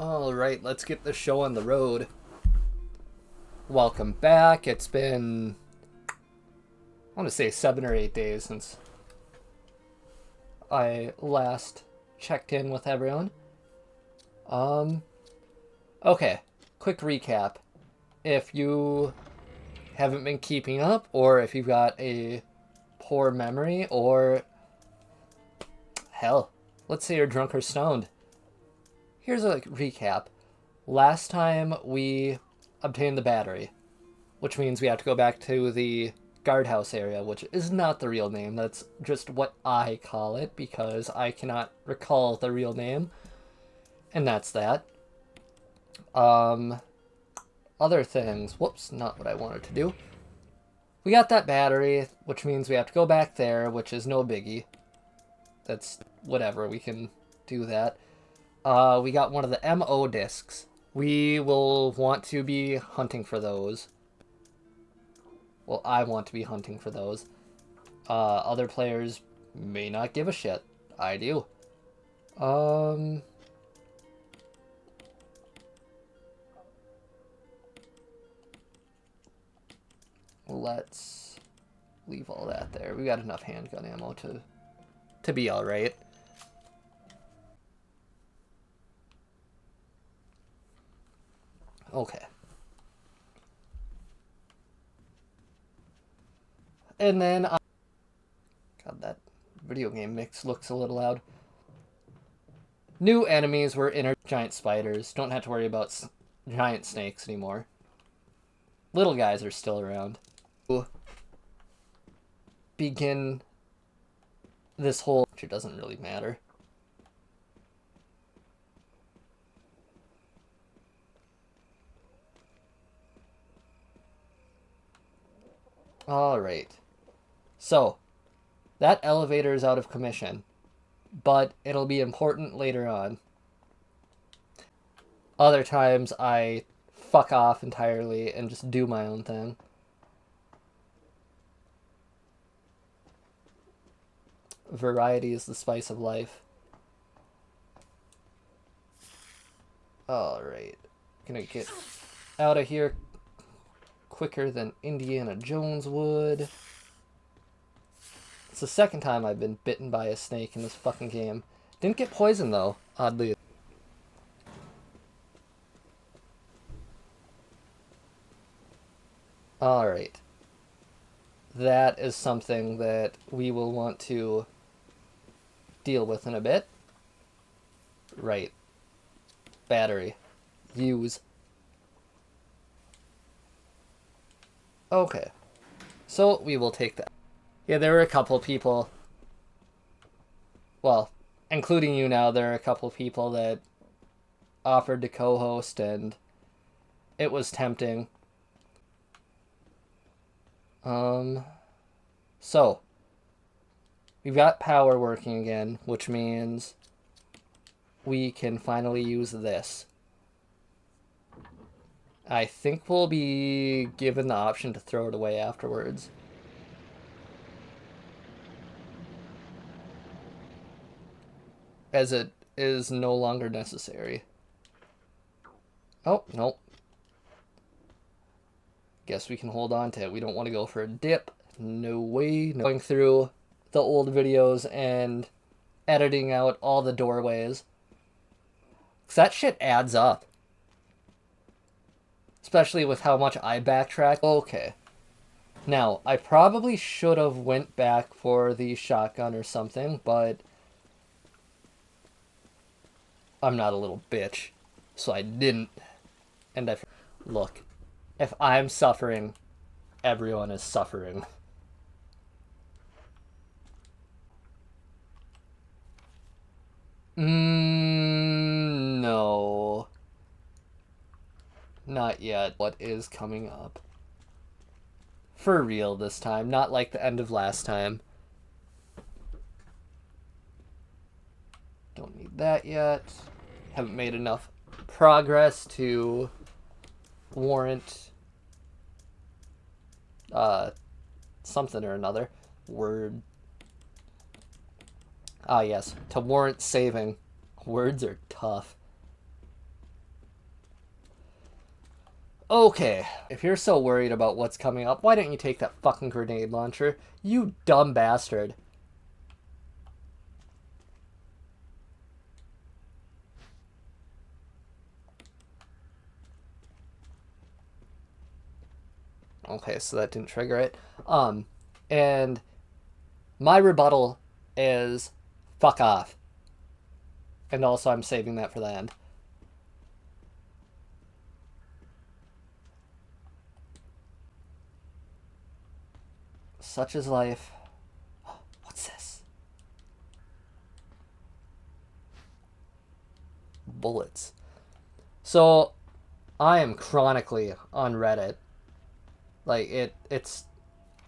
Alright, let's get the show on the road. Welcome back. It's been, I want to say 7 or 8 days since I last checked in with everyone. Okay, quick recap. If you haven't been keeping up, or if you've got a poor memory, or hell, let's say you're drunk or stoned. Here's a recap. Last time we obtained the battery, which means we have to go back to the guardhouse area, which is not the real name. That's just what I call it because I cannot recall the real name. And that's that. Other things. Whoops, not what I wanted to do. We got that battery, which means we have to go back there, which is no biggie. That's whatever, we can do that. We got one of the MO discs. We will want to be hunting for those. Well, I want to be hunting for those. Other players may not give a shit. I do. Let's leave all that there. We got enough handgun ammo to be alright. Okay. And then, God, that video game mix looks a little loud. New enemies were inner giant spiders. Don't have to worry about giant snakes anymore. Little guys are still around. Begin this whole... It doesn't really matter. Alright. So, that elevator is out of commission, but it'll be important later on. Other times I fuck off entirely and just do my own thing. Variety is the spice of life. Alright. Gonna get out of here quicker than Indiana Jones would. It's the second time I've been bitten by a snake in this fucking game. Didn't get poisoned though, oddly. Alright. That is something that we will want to deal with in a bit. Right. Battery. Use. Okay. So we will take that. Yeah, there were a couple people. Well, including you now, there are a couple people that offered to co-host, and it was tempting. So, we've got power working again, which means we can finally use this. I think we'll be given the option to throw it away afterwards. As it is no longer necessary. Oh, nope. Guess we can hold on to it. We don't want to go for a dip. No way. No. Going through the old videos and editing out all the doorways. Because that shit adds up. Especially with how much I backtrack. Okay. Now, I probably should have went back for the shotgun or something, but I'm not a little bitch. So I didn't. And look, if I'm suffering, everyone is suffering. No. Not yet. What is coming up? For real this time, not like the end of last time. Don't need that yet. Haven't made enough progress to warrant something or another. Word. Ah, yes. To warrant saving. Words are tough. Okay, if you're so worried about what's coming up, why don't you take that fucking grenade launcher? You dumb bastard. Okay, so that didn't trigger it. And my rebuttal is fuck off. And also I'm saving that for the end. Such is life. What's this? Bullets. So, I am chronically on Reddit. Like, it's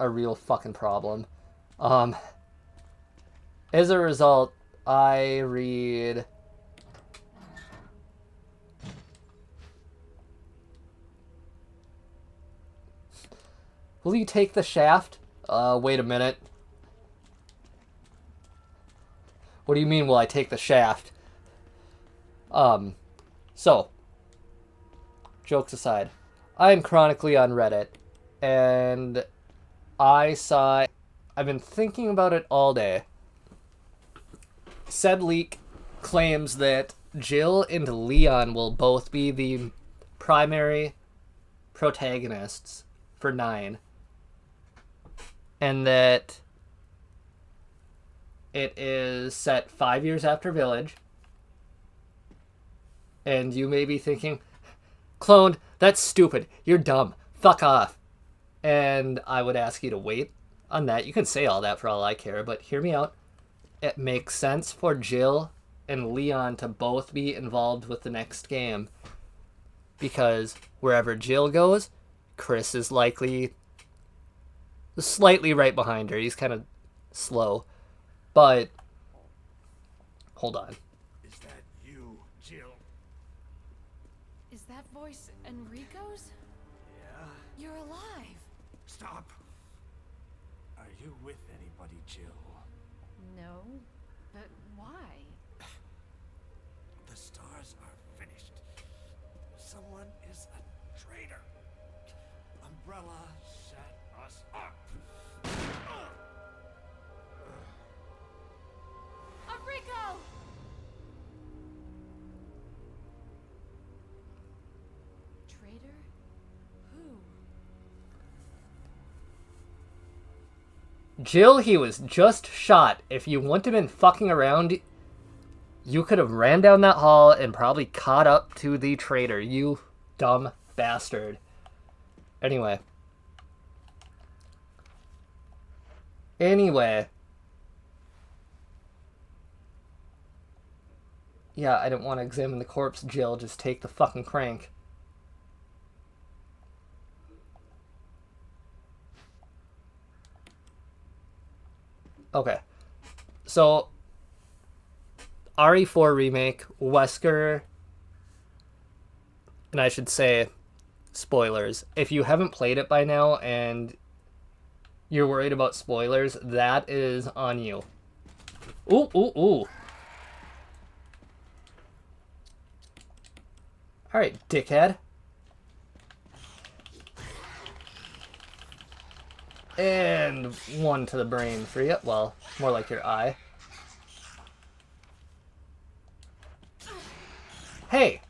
a real fucking problem. As a result, I read... Will you take the shaft? Wait a minute. What do you mean, will I take the shaft? So, jokes aside, I am chronically on Reddit, and I've been thinking about it all day. Said leak claims that Jill and Leon will both be the primary protagonists for 9. And that it is set 5 years after Village. And you may be thinking, Clone, that's stupid. You're dumb. Fuck off. And I would ask you to wait on that. You can say all that for all I care, but hear me out. It makes sense for Jill and Leon to both be involved with the next game. Because wherever Jill goes, Chris is likely slightly right behind her. He's kind of slow. But, hold on. Is that you, Jill? Is that voice Enrico's? Yeah? You're alive. Stop! Are you with anybody, Jill? No, but why? The stars are finished. Someone is a traitor. Umbrella set us up. Enrico! Traitor? Who? Jill, he was just shot. If you wouldn't have been fucking around, you could have ran down that hall and probably caught up to the traitor. You dumb bastard. Anyway. Yeah, I didn't want to examine the corpse, Jill. Just take the fucking crank. Okay. So, RE4 Remake, Wesker, and I should say, spoilers. If you haven't played it by now and you're worried about spoilers, that is on you. Ooh, ooh, ooh. Alright, dickhead. And 1 to the brain for you. Well, more like your eye. Hey!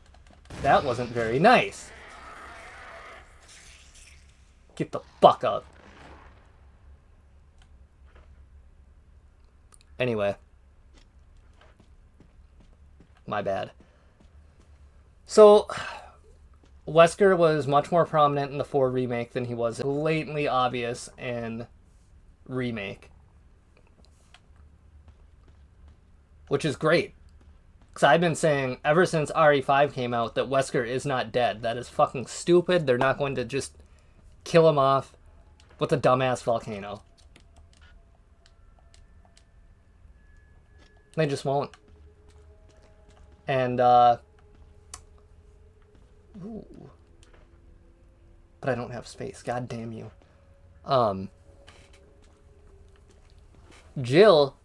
That wasn't very nice. Get the fuck up. Anyway. My bad. So, Wesker was much more prominent in the 4 remake than he was blatantly obvious in remake. Which is great. Because I've been saying ever since RE5 came out that Wesker is not dead. That is fucking stupid. They're not going to just kill him off with a dumbass volcano. They just won't. And, ooh. But I don't have space. God damn you. Jill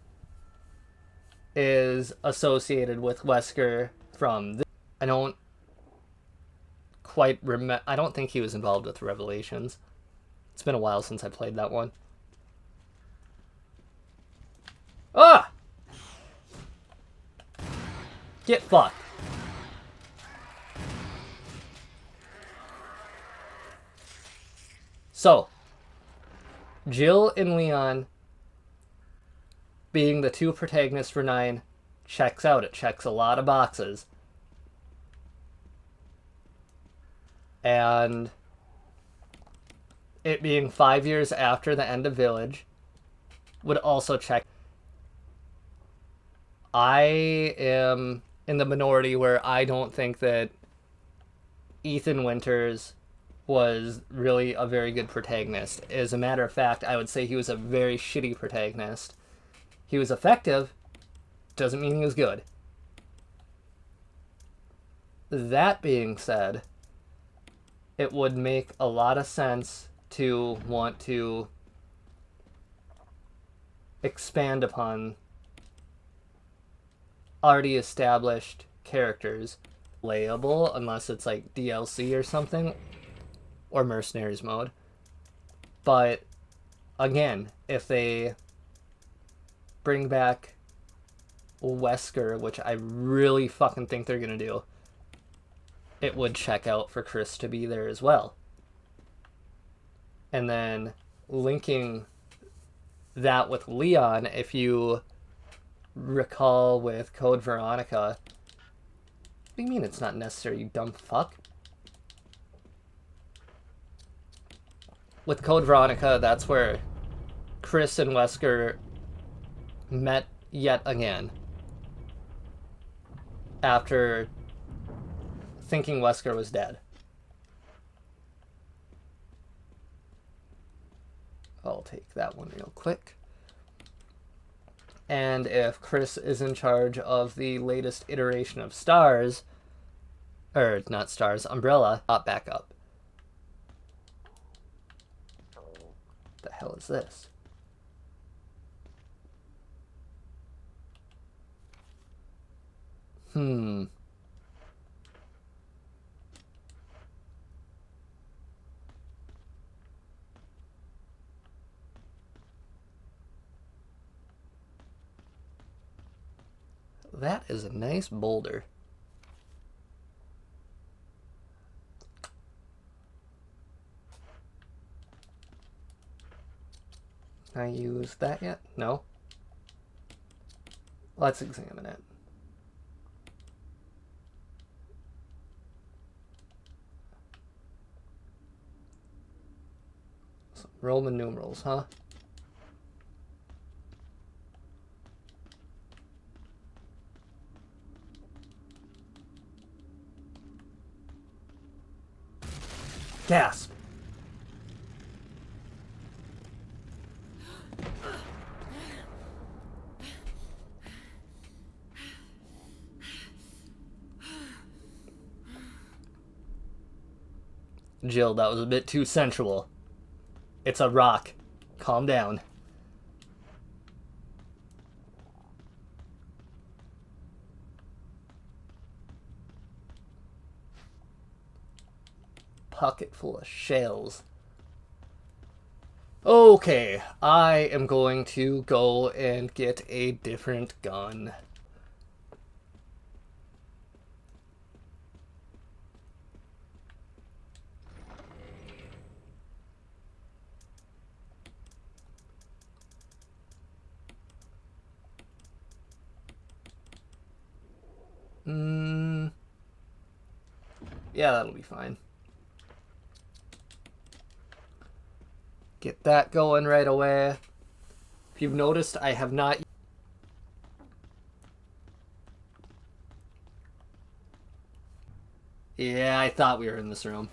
is associated with Wesker from this. I don't quite remember. I don't think he was involved with Revelations. It's been a while since I played that one. Ah! Get fucked. So, Jill and Leon being the two protagonists for 9 checks out. It checks a lot of boxes. And it being 5 years after the end of Village would also check. I am in the minority where I don't think that Ethan Winters was really a very good protagonist. As a matter of fact, I would say he was a very shitty protagonist. He was effective, doesn't mean he was good. That being said, it would make a lot of sense to want to expand upon already established characters. Playable, unless it's like DLC or something, or Mercenaries mode. But again, if they bring back Wesker, which I really fucking think they're gonna do, it would check out for Chris to be there as well. And then linking that with Leon, if you recall with Code Veronica. What do you mean it's not necessary, you dumb fuck? With Code Veronica, that's where Chris and Wesker met yet again. After thinking Wesker was dead. I'll take that one real quick. And if Chris is in charge of the latest iteration of Stars, or not Stars, Umbrella, pop back up. What the hell is this? That is a nice boulder. Can I use that yet? No? Let's examine it. Some Roman numerals, huh? Gasp! Jill, that was a bit too sensual. It's a rock. Calm down. Pocket full of shells. Okay, I am going to go and get a different gun. Yeah, that'll be fine. Get that going right away. If you've noticed, I have not... Yeah, I thought we were in this room.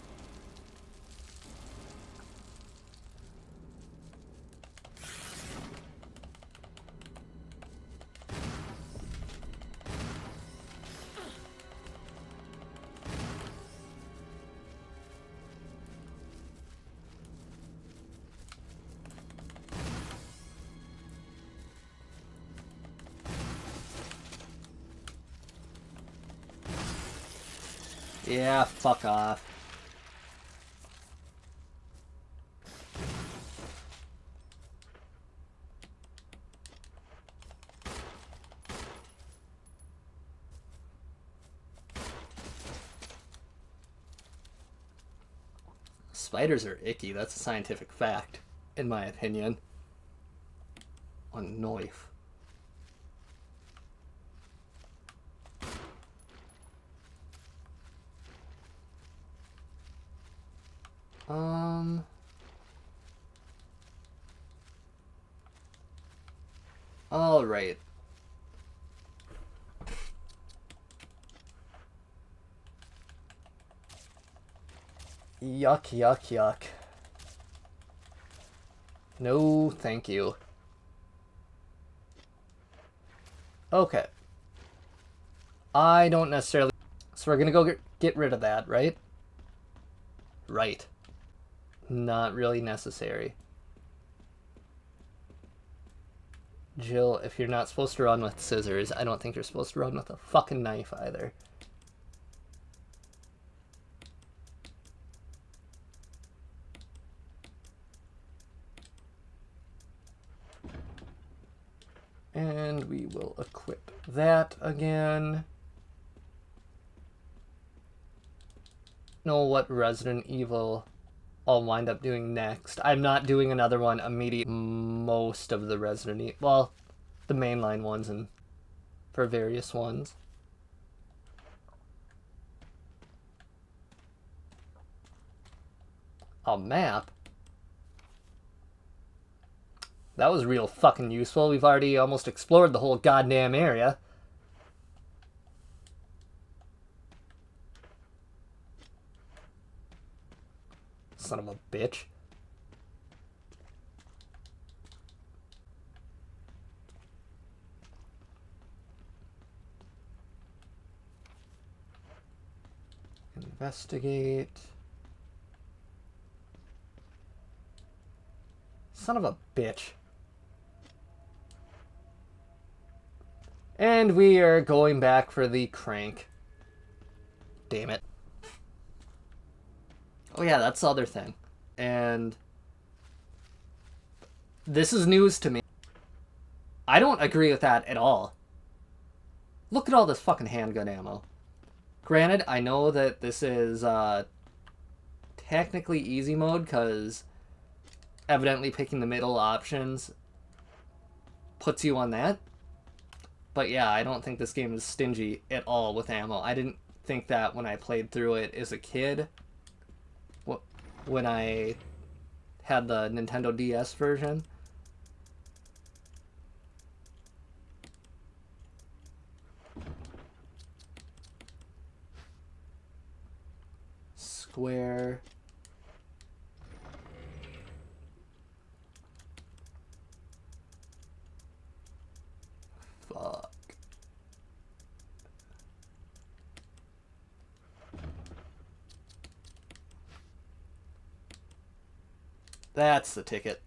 Yeah, fuck off. Spiders are icky. That's a scientific fact, in my opinion. A knife. All right. Yuck, yuck, yuck. No, thank you. Okay. I don't necessarily... So we're gonna go get rid of that, right? Right. Not really necessary. Jill, if you're not supposed to run with scissors, I don't think you're supposed to run with a fucking knife either. And we will equip that again. Know what Resident Evil I'll wind up doing next. I'm not doing another one immediately. Most of the Resident Evil, well, the mainline ones and for various ones. A map? That was real fucking useful. We've already almost explored the whole goddamn area. Son of a bitch. Investigate. Son of a bitch. And we are going back for the crank. Damn it. Oh yeah, that's the other thing. And this is news to me. I don't agree with that at all. Look at all this fucking handgun ammo. Granted, I know that this is technically easy mode because evidently picking the middle options puts you on that. But yeah, I don't think this game is stingy at all with ammo. I didn't think that when I played through it as a kid. When I had the Nintendo DS version. Square. Fuck. That's the ticket.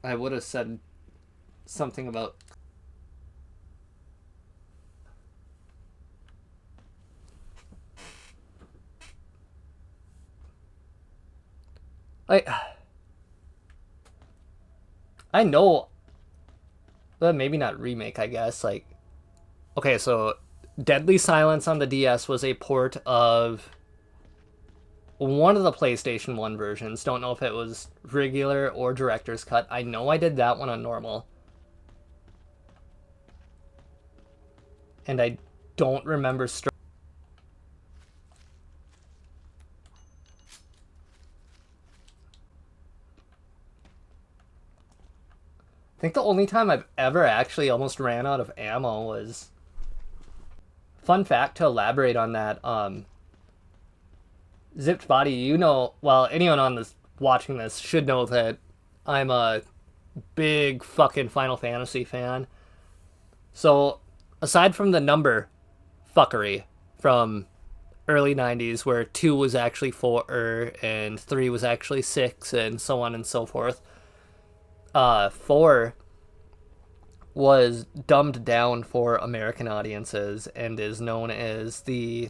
I would have said something about... I know... But maybe not remake, I guess. Like, okay, so Deadly Silence on the DS was a port of one of the PlayStation 1 versions. Don't know if it was regular or director's cut. I know I did that one on normal. And I don't remember... I think the only time I've ever actually almost ran out of ammo was... Fun fact to elaborate on that, Zipped Body, you know, well, anyone on this watching this should know that I'm a big fucking Final Fantasy fan. So, aside from the number fuckery from early 90s, where 2 was actually 4, and 3 was actually 6, and so on and so forth, 4 was dumbed down for American audiences and is known as the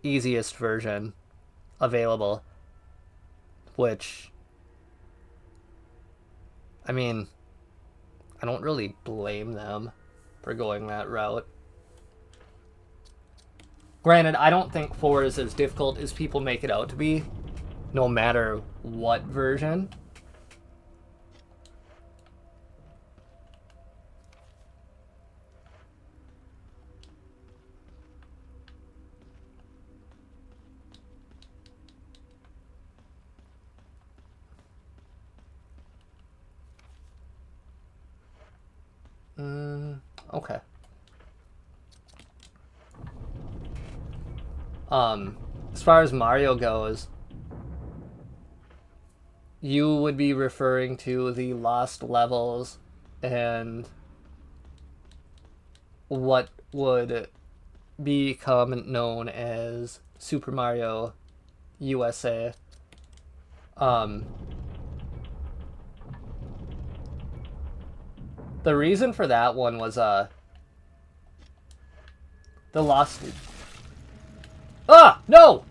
easiest version available, which, I mean, I don't really blame them for going that route. Granted, I don't think 4 is as difficult as people make it out to be, no matter what version. Okay. As far as Mario goes, you would be referring to the lost levels and what would become known as Super Mario USA. The reason for that one was the lost... Ah! No!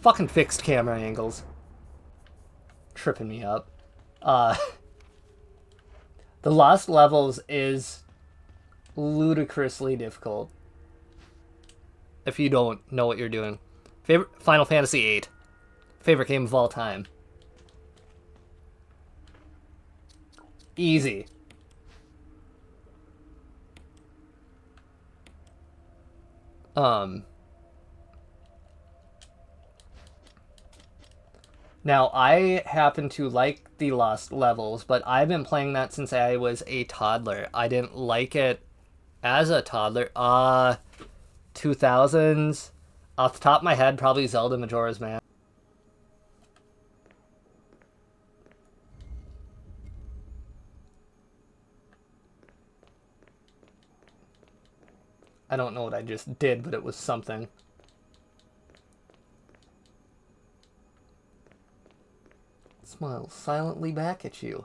Fucking fixed camera angles. Tripping me up. The Lost Levels is ludicrously difficult. If you don't know what you're doing. Final Fantasy VIII. Favorite game of all time. Easy. Now, I happen to like the Lost Levels, but I've been playing that since I was a toddler. I didn't like it as a toddler. 2000s. Off the top of my head, probably Zelda Majora's Mask. I don't know what I just did, but it was something. Smile silently back at you.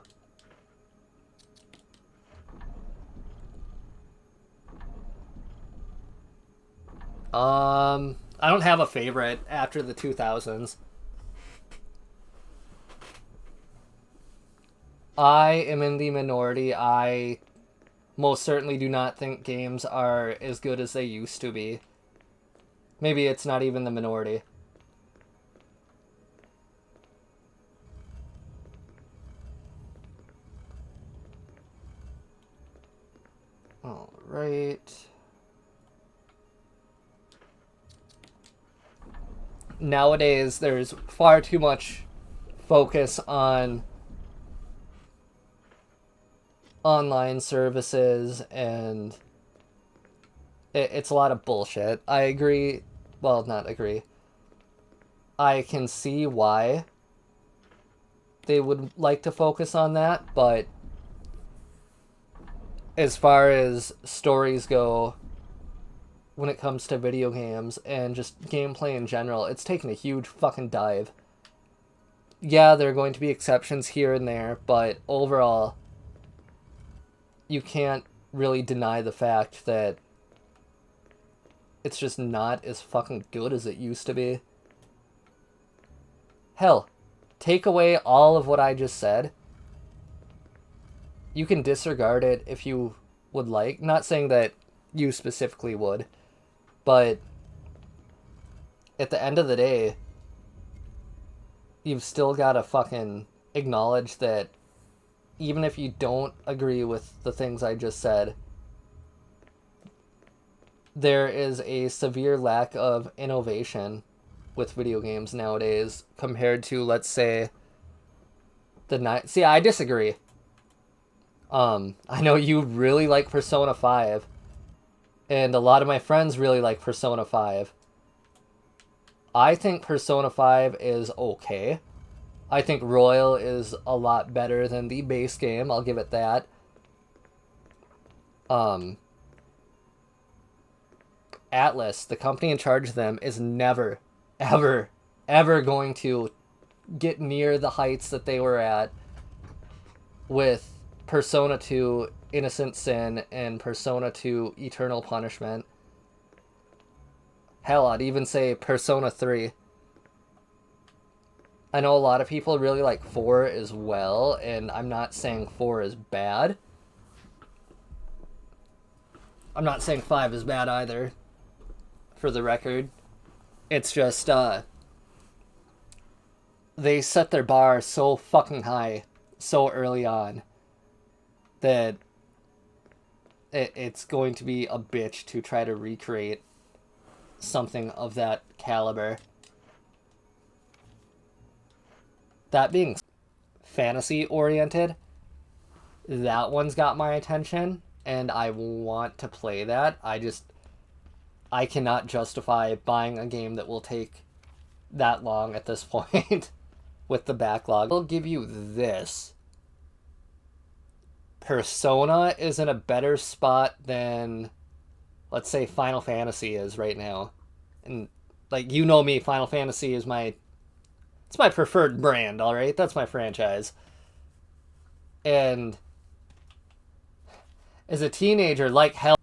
I don't have a favorite after the 2000s. I am in the minority. I most certainly do not think games are as good as they used to be. Maybe it's not even the minority. All right. Nowadays, there's far too much focus on online services, and it's a lot of bullshit. I agree. Well, not agree. I can see why they would like to focus on that, but as far as stories go, when it comes to video games and just gameplay in general, it's taken a huge fucking dive. Yeah, there are going to be exceptions here and there, but overall, you can't really deny the fact that it's just not as fucking good as it used to be. Hell, take away all of what I just said. You can disregard it if you would like. Not saying that you specifically would. But at the end of the day, you've still got to fucking acknowledge that even if you don't agree with the things I just said, there is a severe lack of innovation with video games nowadays compared to, let's say, See, I disagree. I know you really like Persona 5. And a lot of my friends really like Persona 5. I think Persona 5 is okay. I think Royal is a lot better than the base game. I'll give it that. Atlas, the company in charge of them, is never, ever, ever going to get near the heights that they were at with Persona 2 Innocent Sin and Persona 2 Eternal Punishment. Hell, I'd even say Persona 3. I know a lot of people really like 4 as well, and I'm not saying 4 is bad. I'm not saying 5 is bad either, for the record. It's just, they set their bar so fucking high so early on that it's going to be a bitch to try to recreate something of that caliber. That being fantasy oriented, that one's got my attention and I want to play that. I cannot justify buying a game that will take that long at this point with the backlog. I'll give you this. Persona is in a better spot than, let's say, Final Fantasy is right now. And, like, you know me, Final Fantasy is it's my preferred brand, alright? That's my franchise. And as a teenager, like hell,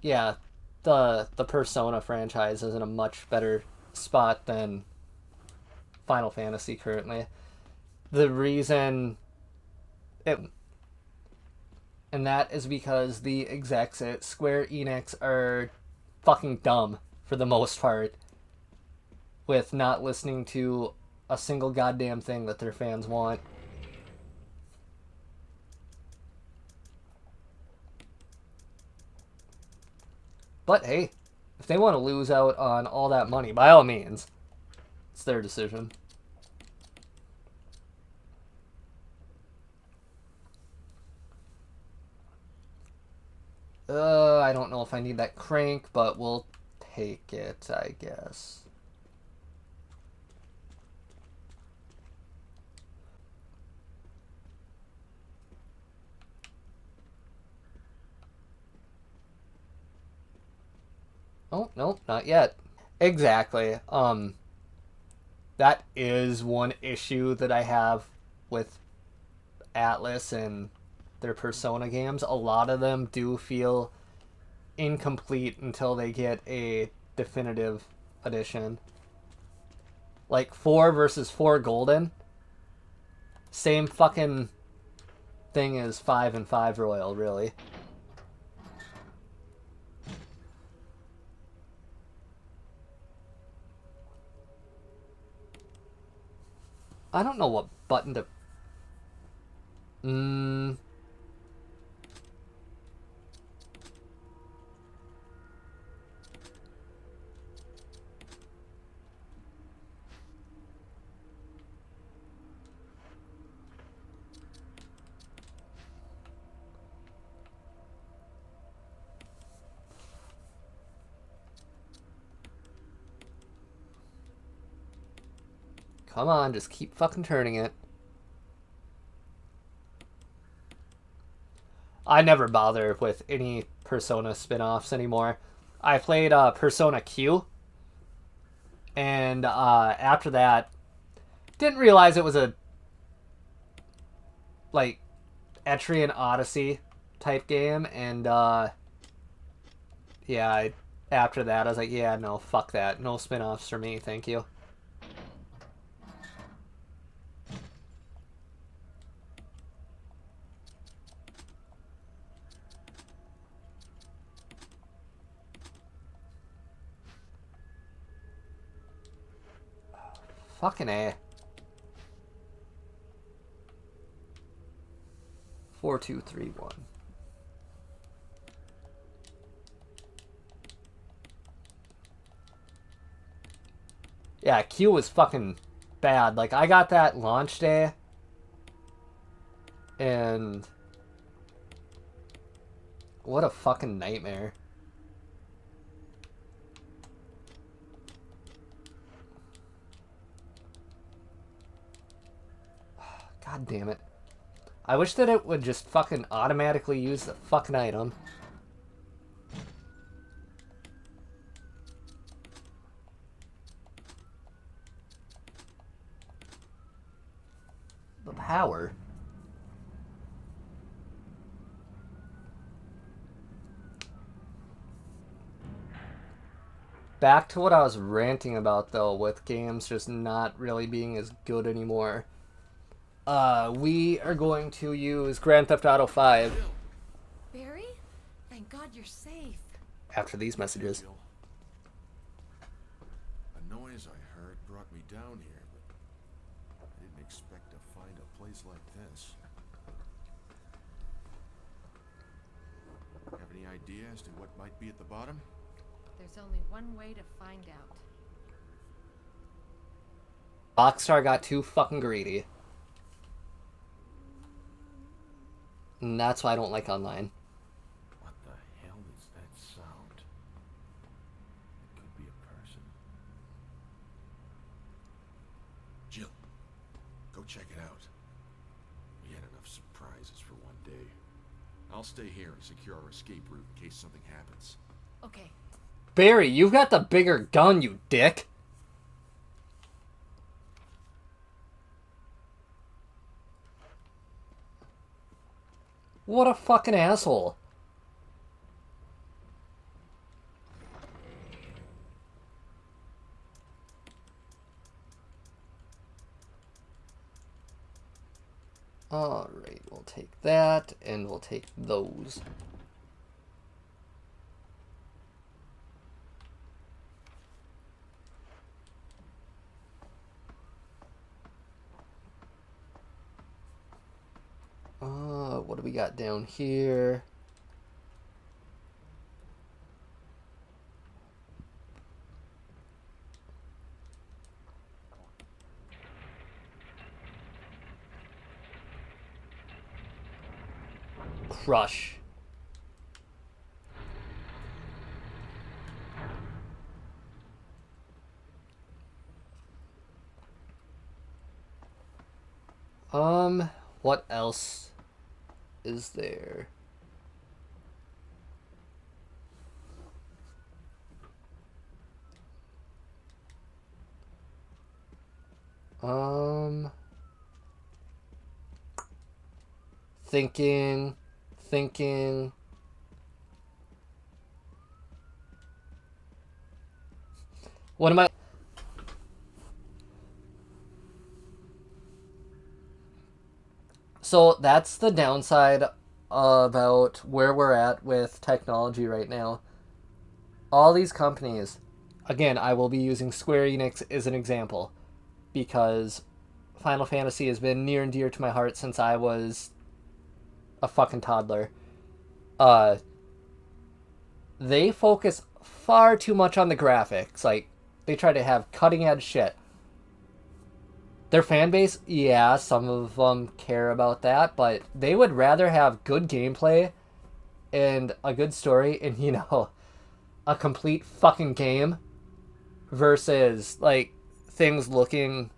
yeah, the Persona franchise is in a much better spot than Final Fantasy currently. The reason and that is because the execs at Square Enix are fucking dumb for the most part with not listening to a single goddamn thing that their fans want. But hey, if they want to lose out on all that money, by all means, it's their decision. I don't know if I need that crank, but we'll take it, I guess. Oh, no, not yet. Exactly. That is one issue that I have with Atlas and their Persona games. A lot of them do feel incomplete until they get a definitive edition. Like 4 versus 4 Golden. Same fucking thing as 5 and 5 Royal, really. I don't know what button to... Come on, just keep fucking turning it. I never bother with any Persona spin-offs anymore. I played Persona Q, and after that, didn't realize it was a like Etrian Odyssey type game, and yeah, after that I was like, yeah, no, fuck that, no spin-offs for me, thank you. Fucking A. 4, 2, 3, 1. Yeah, Q was fucking bad. Like, I got that launch day, and what a fucking nightmare. God damn it. I wish that it would just fucking automatically use the fucking item. The power. Back to what I was ranting about, though, with games just not really being as good anymore. We are going to use Grand Theft Auto 5 Barry? Thank God you're safe. after these messages. A noise I heard brought me down here, but I didn't expect to find a place like this. Have any idea as to what might be at the bottom? There's only one way to find out. Rockstar got too fucking greedy. And that's why I don't like online. What the hell is that sound? It could be a person. Jill, go check it out. We had enough surprises for one day. I'll stay here and secure our escape route in case something happens. Okay. Barry, you've got the bigger gun, you dick. What a fucking asshole. Alright, we'll take that, and we'll take those. What do we got down here? Crush. What else is there? Thinking. What am I? So that's the downside about where we're at with technology right now. All these companies, again, I will be using Square Enix as an example, because Final Fantasy has been near and dear to my heart since I was a fucking toddler. They focus far too much on the graphics. Like, they try to have cutting edge shit. Their fan base, yeah, some of them care about that, but they would rather have good gameplay and a good story and, you know, a complete fucking game versus, like, things looking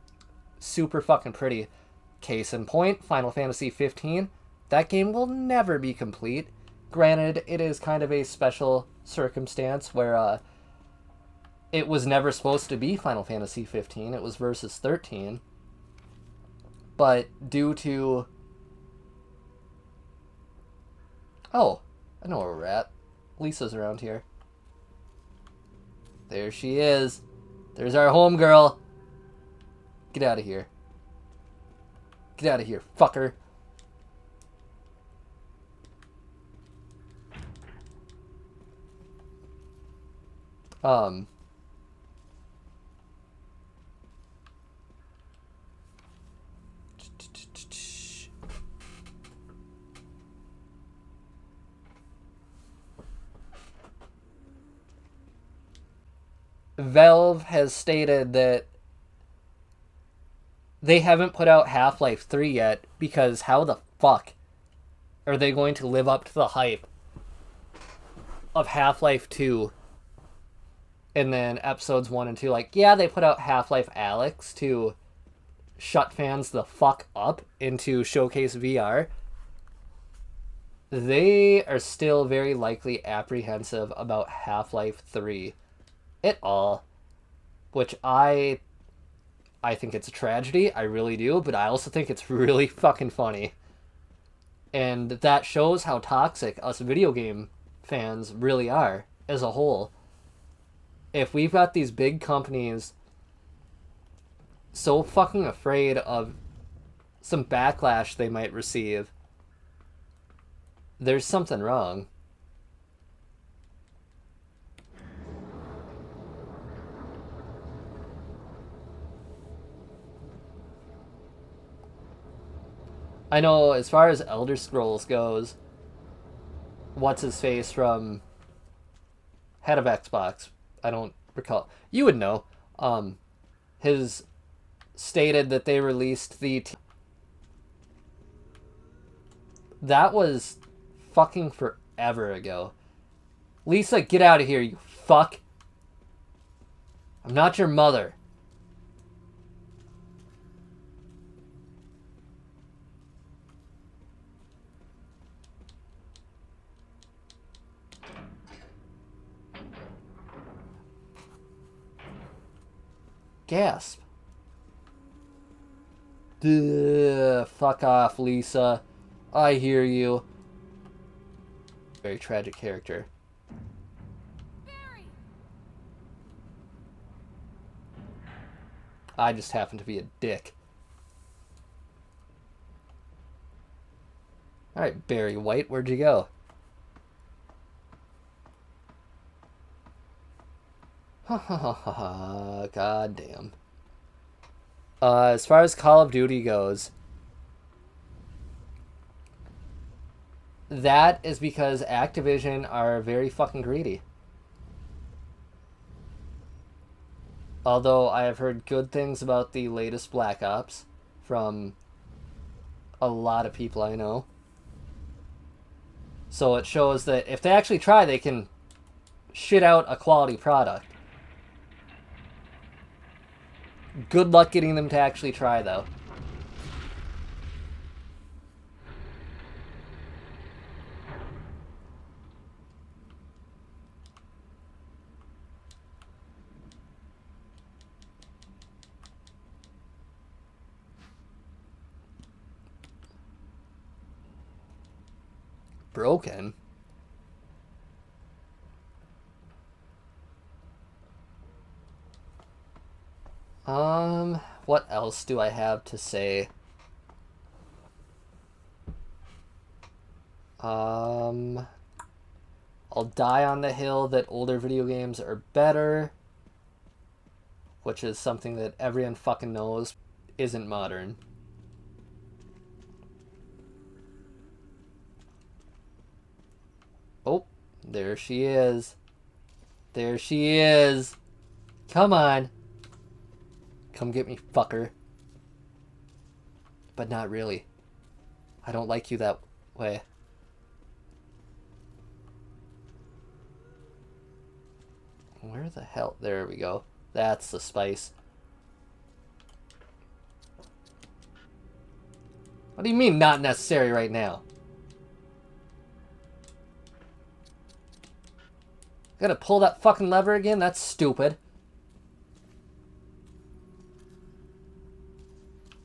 super fucking pretty. Case in point, Final Fantasy 15. That game will never be complete. Granted, it is kind of a special circumstance where it was never supposed to be Final Fantasy 15. It was Versus 13. But due to... Oh, I know where we're at. Lisa's around here. There she is. There's our homegirl. Get out of here. Get out of here, fucker. Valve has stated that they haven't put out Half-Life 3 yet because how the fuck are they going to live up to the hype of Half-Life 2 and then episodes 1 and 2? Like, yeah, they put out Half-Life Alyx to shut fans the fuck up into Showcase VR. They are still very likely apprehensive about Half-Life 3 at all, which I think it's a tragedy. I really do, but I also think it's really fucking funny. And that shows how toxic us video game fans really are as a whole. if we've got these big companies so fucking afraid of some backlash they might receive, there's something wrong. I know as far as Elder Scrolls goes, what's his face from head of Xbox, I don't recall. You would know. His stated that they released that was fucking forever ago. Lisa, get out of here, you fuck. I'm not your mother. Gasp. Duh, fuck off, Lisa. I hear you. Very tragic character. Barry! I just happen to be a dick. Alright, Barry White, where'd you go? Ha ha ha ha ha, god damn. As far as Call of Duty goes, that is because Activision are very fucking greedy. Although I have heard good things about the latest Black Ops from a lot of people I know. So it shows that if they actually try, they can shit out a quality product. Good luck getting them to actually try, though. Broken? What else do I have to say? I'll die on the hill that older video games are better, which is something that everyone fucking knows isn't modern. Oh, there she is. There she is. Come on. Come get me, fucker. But not really. I don't like you that way. Where the hell? There we go. That's the spice. What do you mean not necessary right now? Gotta pull that fucking lever again? That's stupid.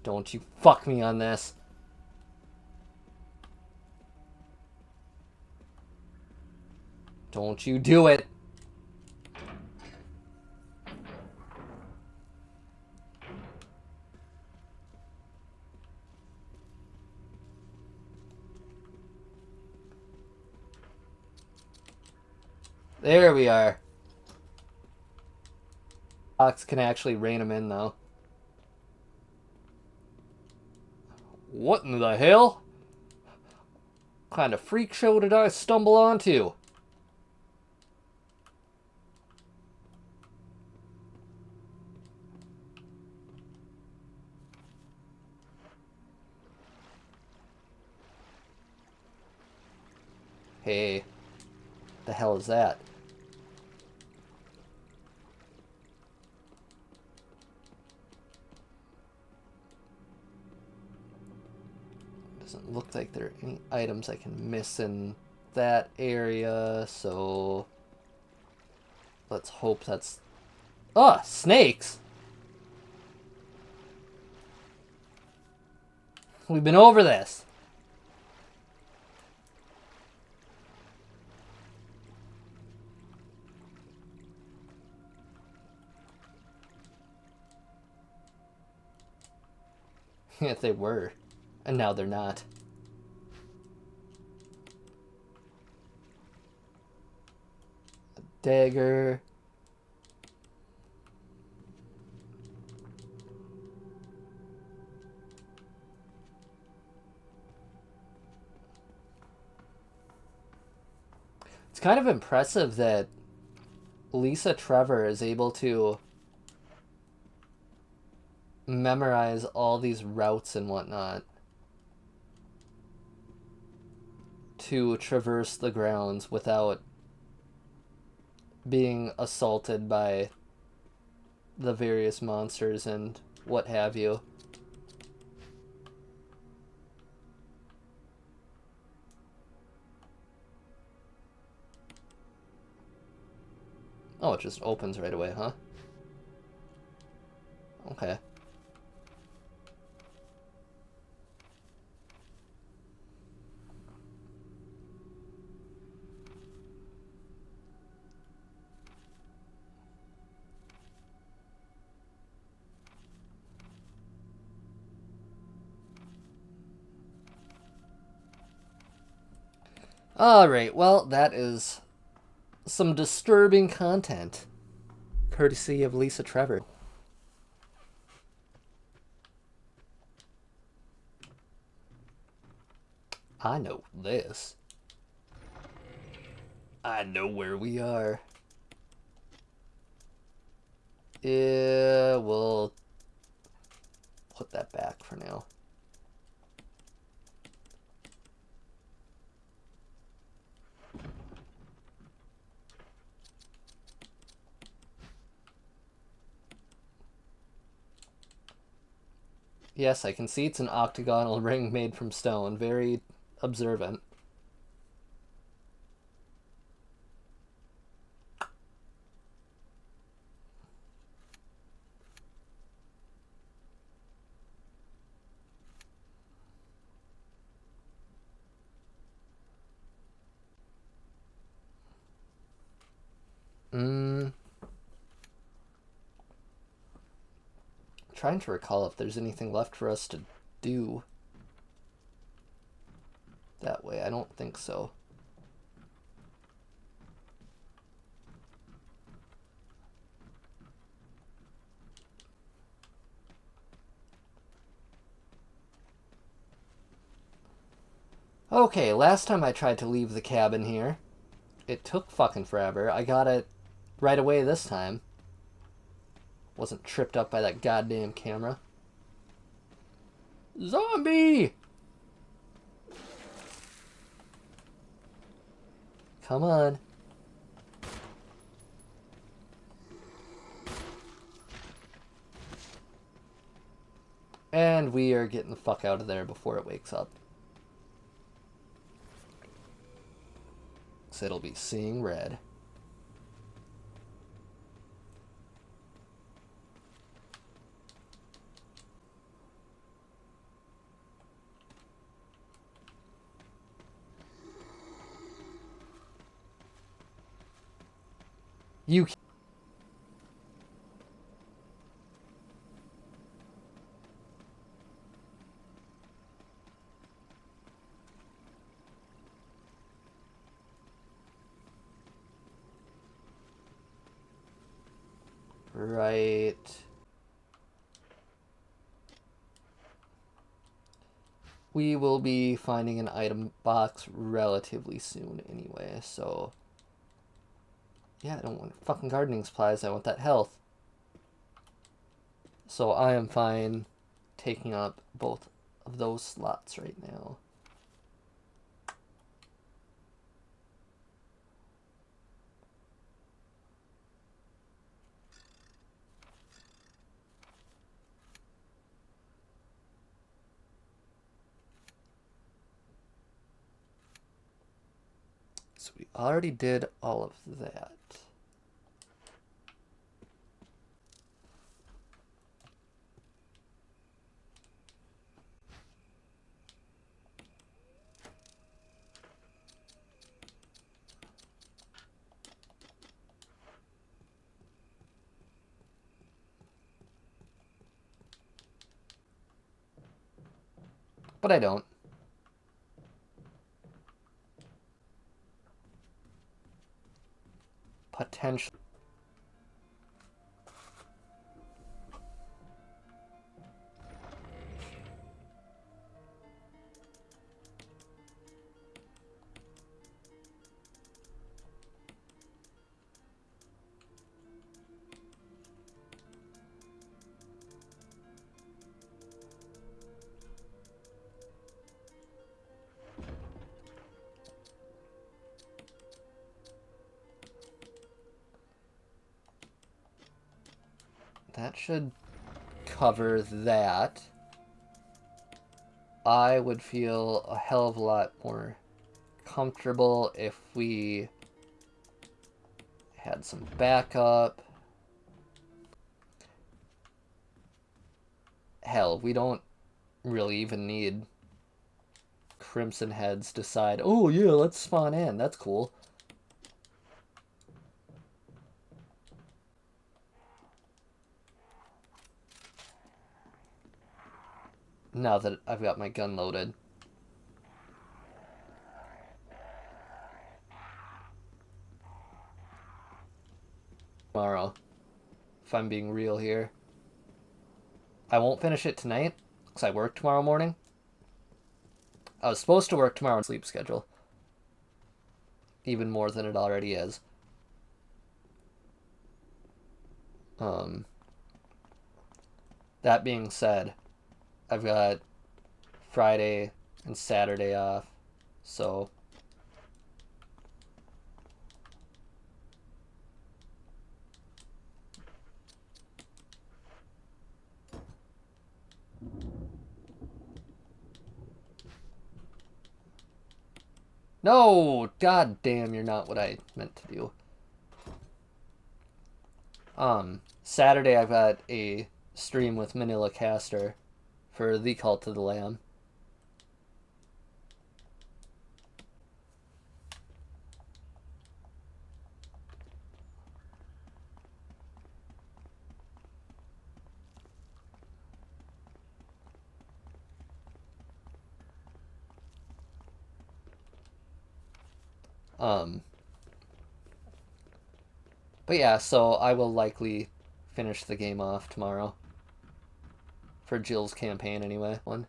Don't you fuck me on this. Don't you do it. There we are. Fox can actually rein him in, though. What in the hell? What kind of freak show did I stumble onto? Hey, the hell is that? Doesn't look like there are any items I can miss in that area, so let's hope that's... Oh, snakes! We've been over this. If they were. And now they're not. A dagger. It's kind of impressive that Lisa Trevor is able to memorize all these routes and whatnot to traverse the grounds without being assaulted by the various monsters and what have you. Oh, it just opens right away, huh? Okay. Alright, well, that is some disturbing content, courtesy of Lisa Trevor. I know this. I know where we are. Yeah, we'll put that back for now. Yes, I can see it's an octagonal ring made from stone. Very observant. Trying to recall if there's anything left for us to do that way. I don't think so. Okay, last time I tried to leave the cabin here, it took fucking forever. I got it right away this time. Wasn't tripped up by that goddamn camera. Zombie! Come on. And we are getting the fuck out of there before it wakes up. So it'll be seeing red. You right. We will be finding an item box relatively soon anyway, so yeah, I don't want fucking gardening supplies, I want that health. So I am fine taking up both of those slots right now. So we already did all of that. But I don't. Potentially. That should cover that. I would feel a hell of a lot more comfortable if we had some backup. Hell, we don't really even need Crimson Heads decide, oh yeah, let's spawn in. That's cool. Now that I've got my gun loaded. Tomorrow, if I'm being real here. I won't finish it tonight, because I work tomorrow morning. I was supposed to work tomorrow on sleep schedule. Even more than it already is. That being said, I've got Friday and Saturday off, so no, god damn, you're not what I meant to do. Saturday I've got a stream with Manila Caster for the Cult of the Lamb. But yeah, so I will likely finish the game off tomorrow. For Jill's campaign, anyway. One.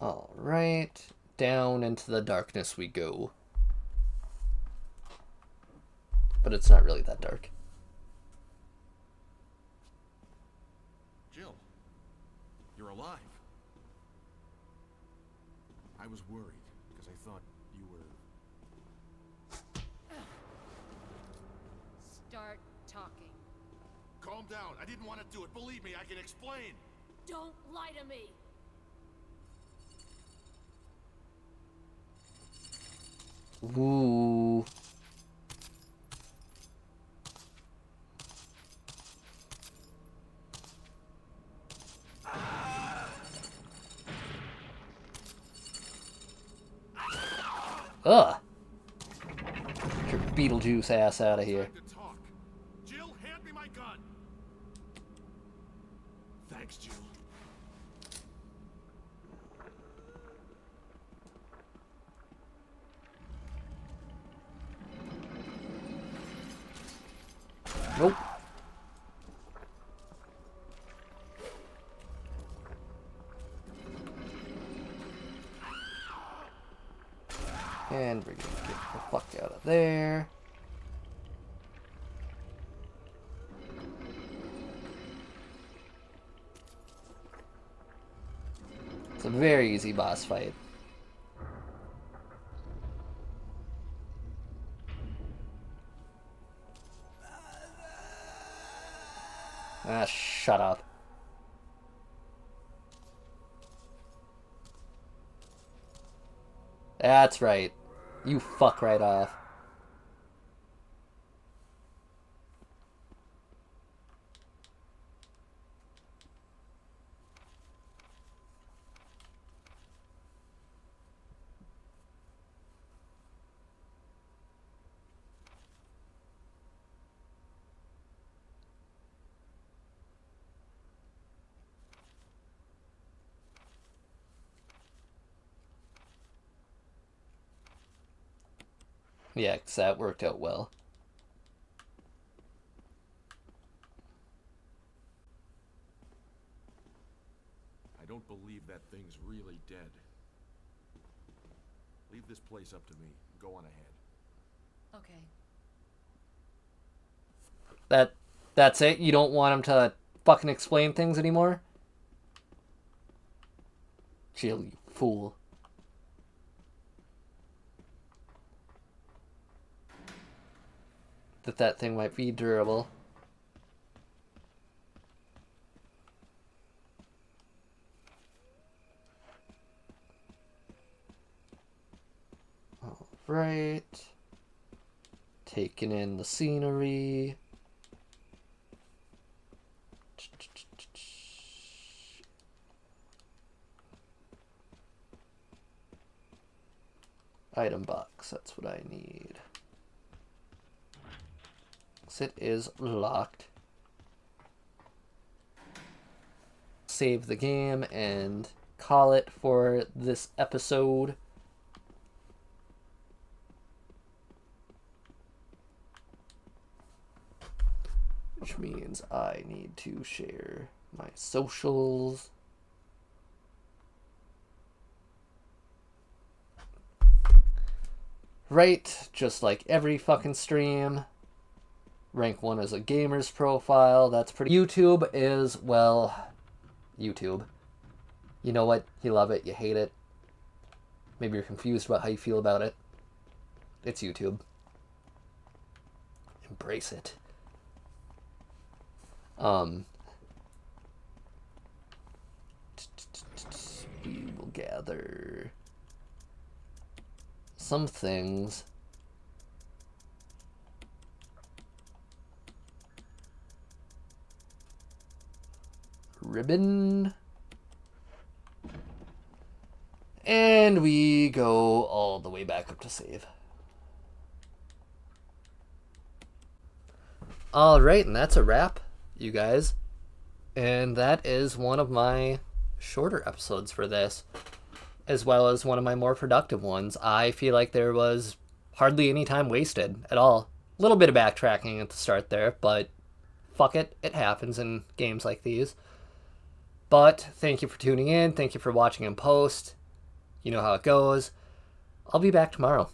Alright. Down into the darkness we go. But it's not really that dark. Jill, you're alive. I was worried, because I thought you were... Start talking. Calm down. I didn't want to do it. Believe me, I can explain. Don't lie to me. Ooh. Ugh. Get your Beetlejuice ass out of here. Time to talk. Jill, hand me my gun. Thanks, Jill. Nope. And we're gonna get the fuck out of there. It's a very easy boss fight. Ah, shut up. That's right. You fuck right off. Yeah, 'cause that worked out well. I don't believe that thing's really dead. Leave this place up to me. Go on ahead. Okay. That's it? You don't want him to fucking explain things anymore? Jill, you fool. That thing might be durable. Alright. Taking in the scenery. Item box, that's what I need. It is locked. Save the game and call it for this episode. Which means I need to share my socials. Right, just like every fucking stream. Rank 1 as a gamer's profile. That's pretty... YouTube is, well... YouTube. You know what? You love it, you hate it. Maybe you're confused about how you feel about it. It's YouTube. Embrace it. We will gather some things. Ribbon. And we go all the way back up to save. Alright, and that's a wrap, you guys. And that is one of my shorter episodes for this, as well as one of my more productive ones. I feel like there was hardly any time wasted at all. A little bit of backtracking at the start there, but fuck it, it happens in games like these. But thank you for tuning in. Thank you for watching in post. You know how it goes. I'll be back tomorrow.